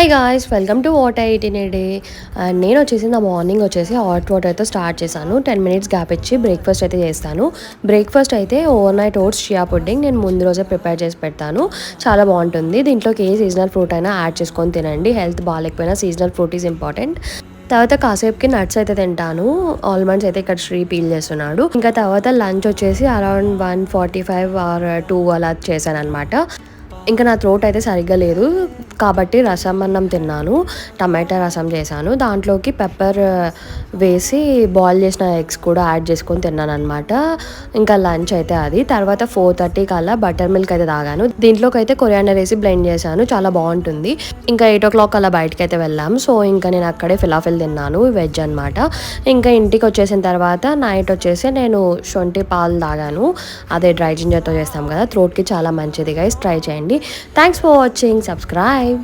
Hi guys, welcome to what I eat in a day. And నేను వచ్చేసి నా morning వచ్చేసి హాట్ వాటర్తో స్టార్ట్ చేశాను. 10 మినిట్స్ గ్యాప్ ఇచ్చి బ్రేక్ఫాస్ట్ అయితే చేస్తాను. బ్రేక్ఫాస్ట్ అయితే overnight oats chia pudding నేను ముందు రోజే ప్రిపేర్ చేసి పెడతాను. చాలా బాగుంటుంది. దీంట్లోకి ఏ సీజనల్ ఫ్రూట్ అయినా యాడ్ చేసుకొని తినండి. హెల్త్ బాగాలేకపోయినా సీజనల్ ఫ్రూట్ ఈజ్ ఇంపార్టెంట్. తర్వాత కాసేపుకి నట్స్ అయితే తింటాను. ఆల్మండ్స్ అయితే ఇక్కడ శ్రీ పీల్ చేస్తున్నాడు. ఇంకా తర్వాత లంచ్ వచ్చేసి అరౌండ్ 1:45 ఆర్ 2 అలా చేశాను అనమాట. ఇంకా నా థ్రోట్ అయితే సరిగ్గా లేదు కాబట్టి రసం అన్నం తిన్నాను. టమాటా రసం చేశాను. దాంట్లోకి పెప్పర్ వేసి బాయిల్ చేసిన ఎగ్స్ కూడా యాడ్ చేసుకొని తిన్నాను అనమాట. ఇంకా లంచ్ అయితే అది. తర్వాత 4:30 కల్లా బటర్ మిల్క్ అయితే తాగాను. దీంట్లోకి అయితే కొరియాండర్ వేసి బ్లెండ్ చేశాను. చాలా బాగుంటుంది. ఇంకా 8 o'clock అలా బయటకి అయితే వెళ్ళాం. సో ఇంకా నేను అక్కడే ఫిలాఫిల్ తిన్నాను, వెజ్ అనమాట. ఇంకా ఇంటికి వచ్చేసిన తర్వాత నైట్ వచ్చేసి నేను శొంఠి పాలు తాగాను. అదే డ్రై జింజర్తో చేస్తాం కదా, థ్రోట్కి చాలా మంచిది గైస్, ట్రై చేయండి. Thanks for watching. సబ్స్క్రైబ్.